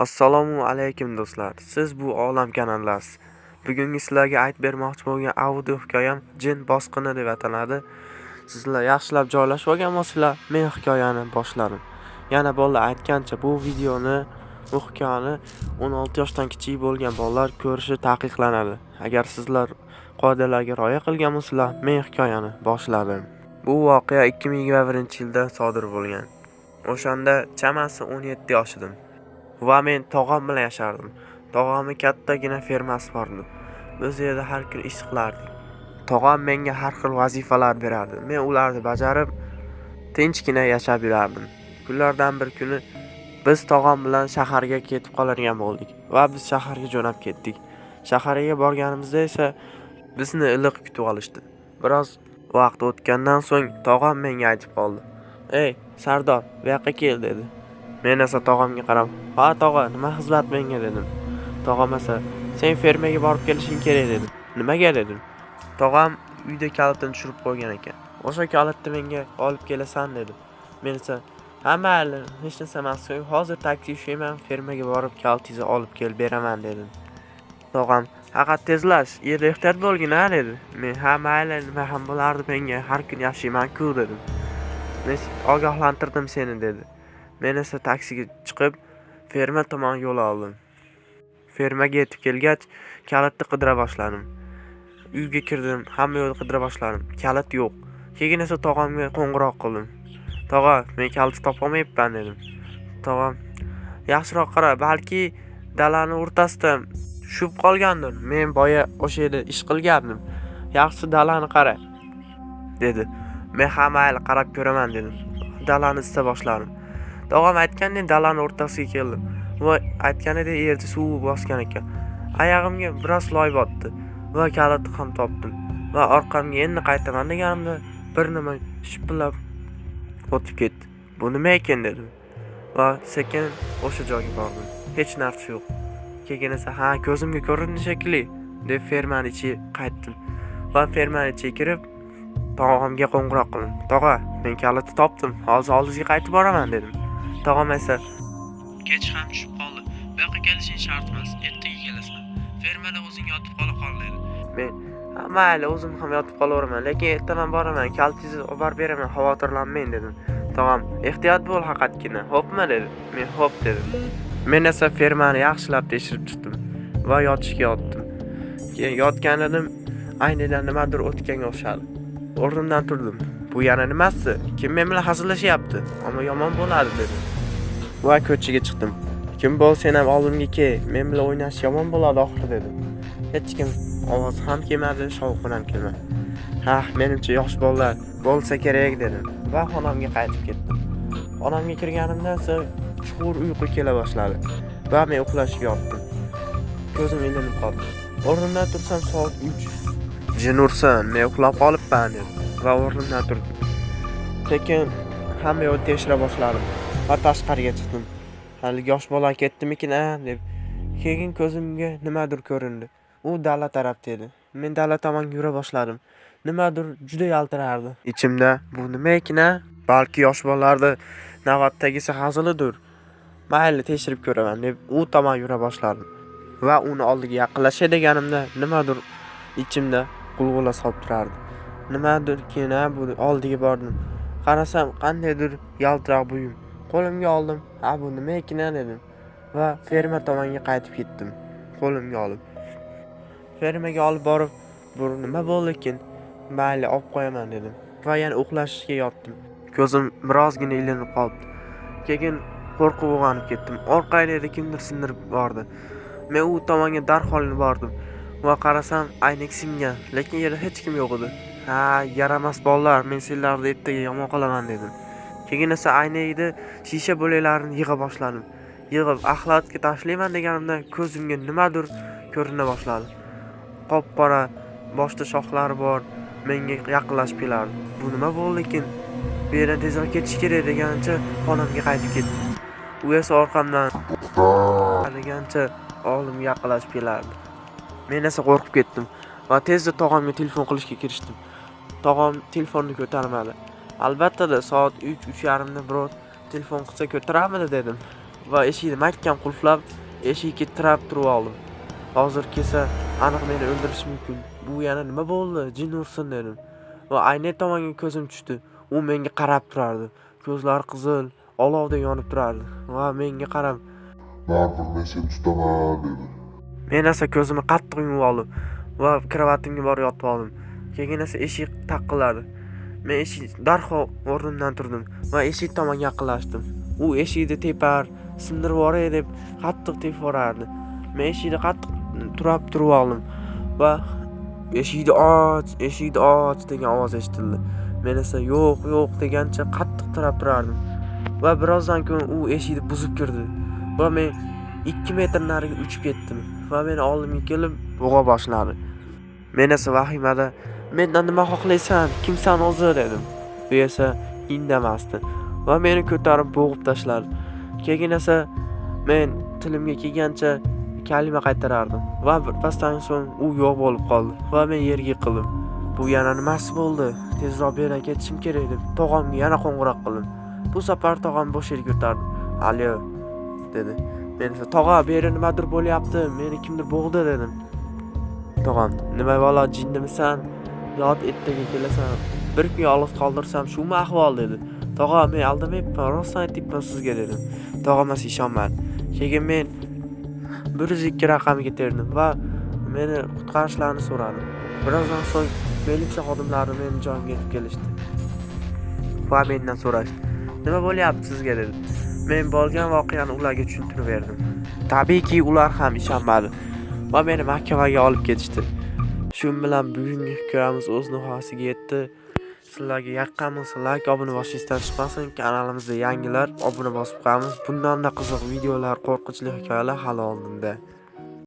Assalomu alaykum do'stlar. Siz bu olam kanallarsiz. Bugungi sizlarga aytib bermoqchi bo'lgan audio hikoyam Jin bosqini deb ataladi. Sizlar yaxshilab joylashib olgan bo'lsanglar, men hikoyani boshladim. Yana bolalar aytgancha bu videoni, bu hikoyani 16 yoshdan kichik bo'lgan bolalar ko'rishi taqiqlanadi. Agar sizlar qoidalarga rioya qilgan bo'lsanglar, men hikoyani boshladim. Bu voqea 2021-yilda sodir bo'lgan. O'shanda chamasi 17 yosh edim. Va men tog'am bilan yashardim. Tog'amning kattagina fermasi bor edi. Biz yerda har kun ish qilardik. Tog'am menga har xil vazifalar berardi. Men ularni bajarib, tinchgina yashab yurardim. Kunlardan bir kuni biz tog'am bilan shaharga ketib qoladigan bo'ldik va biz shaharga jo'nab ketdik. Shaharga borganimizda esa bizni iliq kutib olishdi. Biroz vaqt o'tgandan so'ng tog'am menga aytib qoldi. "Ey, Sardor, bu yoqqa kel" dedi. Men esa tog'amga qarab, "Ha tog'a, nima xizmat menga" dedim. Tog'am esa, "Sen fermaga borib kelishing kerak" dedi. "Nimaga?" dedim. Tog'am uyda kalitini tushirib qo'ygan ekan. "O'sha kalitni menga olib kelasan" dedi. Men esa, "Ha mayli, hech narsa emas, hozir taksi ushlayman, fermaga borib kaltingizni olib kelib beraman" dedim. Tog'am, "Faqat tezlash, yerda ehtiyot bo'lgin-a" dedi. Men, "Ha mayli, nima ham bo'lardi menga, har kun yashayman-ku" dedim. "Men ogohlantirdim seni" dedi. Men esa taksiga chiqib, ferma tomon yo'l oldim. Fermaga yetib kelgach, kalitni qidira boshladim. Uyga kirdim, hamma yo'lni qidira boshladim. Kalit yo'q. Keyin esa tog'amga qo'ng'iroq qildim. "Tog'a, men kalitni topolmayapman" dedim. Tog'am, "Yaxshiroq qara, balki dalani o'rtasida tushib qolgandir. Men boya o'sha yerda ish qilgandim. Yaxshi dalani qara" dedi. Men ham mayli qarab ko'raman dedim. Dalani ista boshladim. Tog'am aytgandek dalani o'rtasiga keldim va aytganidek yerda suv bosgan ekan. Oyog'imga biroz loy botdi va kalitni ham topdim. Va orqamga endi qaytaman deganimda bir nima shipillab o'tib ketdi. "Bu nima ekan" dedim. Va sekin o'sha joyga bordim. Hech narsa yo'q. Keyin esa, "Ha, ko'zimga ko'rindi shekilli" deb fermaning ichiga qaytdim. Va fermaning ichiga kirib, tog'amga qo'ng'iroq qildim. "Tog'a, men kalitni topdim. Hozir oldingizga qaytib boraman" dedim. Tog'am esa, "Kech ham tushib qoldi. Bu yoqqa kelishing shart emas. Ertaga kelasan. Fermada o'zing yotib qol" dedi. Men, "Ha mayli, o'zim ham yotib qolaveraman, lekin ertaman boraman. Kaltingizni olib beraman, xavotirlanmang" dedim. Tog'am, "Ehtiyot bo'l faqatgina. Xo'pmi" dedi. Men, "Xo'p" dedim. Men esa fermani yaxshilab tekshirib chiqdim va yotishga yotdim. Keyin yotgandim, aynidan nimadir o'tganga o'xshadi. O'rnimdan turdim. "Bu yana nimasi? Kim men bilan hazillashyapti? Ammo yomon bo'ladi" dedim. Va ko'chaga chiqdim. "Kim bo'lsa ham oldimga kel, men bilan o'ynash yomon bo'ladi oxir" dedim. Hech kim ovoz ham kelmadi, shovqin ham kelmadi. "Ha, menimcha yosh bolalar bo'lsa kerak" dedim va xonamga qaytib ketdim. Xonamga kirganimdan so'ng chuqur uyqu kela boshladi va men uxlashga yotdim. Ko'zim ilinib qoldi. O'rnimdan tursam soat 3. "Jin ursin, men uxlab qolibman" dedim va o'rnimdan turdim. Sekin hamma yo'lni tekshira boshladim va tashqariga chiqdim. "Hali yosh bola ketdimikin-a" deb. Keyin ko'zimga nimadir ko'rindi. U dala tarafda edi. Men dala tomon yura boshladim. Nimadir juda yaltirardi. Ichimda, "Bu nima ekan-a? Balki yosh bolalarda navbatdagisi hazilidir. Mayli, tekshirib ko'raman" deb u tomon yura boshladim. Va uni oldiga yaqinlashay deganimda nimadir ichimda g'ulg'ula solib turardi. Nimadirkina bu oldiga bordim. Qarasam qandaydir yaltiroq buyum. Qo'limga oldim. "Ha, bu nima ekan" dedim va ferma tomonga qaytib ketdim. Qo'limga olib. Fermaga olib borib, "Bu nima bo'ldi ekan? Mayli, olib qo'yaman" dedim va yana uxlashga yotdim. Ko'zim birozgina ilinib qoldi. Keyin qo'rqib uyg'onib ketdim. Orqalarda kimdir sindirib bordi. Men u tomonga darhol bordim va qarasam aynak singan, lekin yerda hech kim yo'q edi. "Ha, yaramas bolalar, men sizlarni ertaga yomon qilaman" dedim. Keyin esa aynakni shisha bo'laklarini yig'a boshladim. Yig'ib axlatga tashlayman deganimda ko'zimga nimadir ko'rina boshladi. Qop-qora, boshda shoxlari bor, menga yaqinlashib kelardi. "Bu nima bo'ldi ekan? Bu yerdan tezroq ketish kerak" degancha xonamga qaytib ketdim. U esa orqamdan degancha oldimga yaqinlashib kelardi. Men esa qo'rqib ketdim va tezda tog'amga telefon qilishga kirishdim. Tog'am telefonni ko'tarmadi. Albatta soat 3:30 da birov telefon qilsa ko'taramidi dedim. va eshikni mahkam qulflab, eshikka tirab turib oldim. Hozir kelsa, aniq meni o'ldirishi mumkin. Bu yana nima bo'ldi? Jin ursin dedim. Va aynet tomonga ko'zim tushdi. U menga qarab turardi. Ko'zlari qizil, olovdek yonib turardi. Va menga qarab, "Baribir men seni tutaman" dedi. men esa ko'zimni qattiq yumib oldim va kravatimga borib yotib oldim. Keyin esa eshik taqilladi. Men darhol o'rnimdan turdim va eshik tomonga yaqinlashdim. U eshikni tepar, sindirib yuboray deb qattiq tepib yuborardi. Men eshikni qattiq turib oldim va eshikni och degan ovoz eshitildi. Men esa yo'q degancha qattiq tirab turardim. Va birozdan keyin u eshikni buzib kirdi va men 2 metr nariga uchib ketdim va meni oldimga kelib bo'g'a boshladi. Men esa vahimada, "Mendan nima xohlaysan? Kimsan o'zi?" dedim. Bu esa indamasdi va meni ko'tarib bo'g'ib tashladi. Keyin esa men tilimga kelgancha kalima qaytarardim va birpasdan so'ng u yo'q bo'lib qoldi va men yerga yiqildim. Bu yana nimasi bo'ldi? Tezroq bu yerdan ketishim kerak deb tog'amga yana qo'ng'iroq qildim. Bu safar tog'am bo'sh yerga o'tardi. "Alo" dedi. Men esa, "Tog'a, bu yerda nimadir bo'lyapti. Meni kimdir bo'g'di" dedim. Tog'am, "Nima balo, jinnimisan? Yot ertaga kelasan. Bir kun yolg'iz qoldirsam shumi ahvol" dedi. "Tog'a, men aldamayapman, rostdan aytibman sizga" dedim. Tog'am esa ishonmadi. Keyin men 102 raqamiga terdim va meni qutqarishlarini so'radim. Birozdan so'ng militsiya xodimlari meni joyimga yetib kelishdi va mendan so'rashdi. "Nima bo'lyapti sizga" dedi. Men bo'lgan voqeani ularga tushuntirib berdim. Tabiiyki, ular ham ishonmadi va meni mahkamaga olib ketishdi. Shu bilan bugungi hikoyamiz o'z nihoyasiga yetdi. Sizlarga yoqqan bo'lsa, like, obuna bosishdan chiqmasin. Kanalimizda yangilar obuna bosib qo'yamiz. Bundan-da qiziq videolar, qo'rqinchli hikoyalar hali oldinda.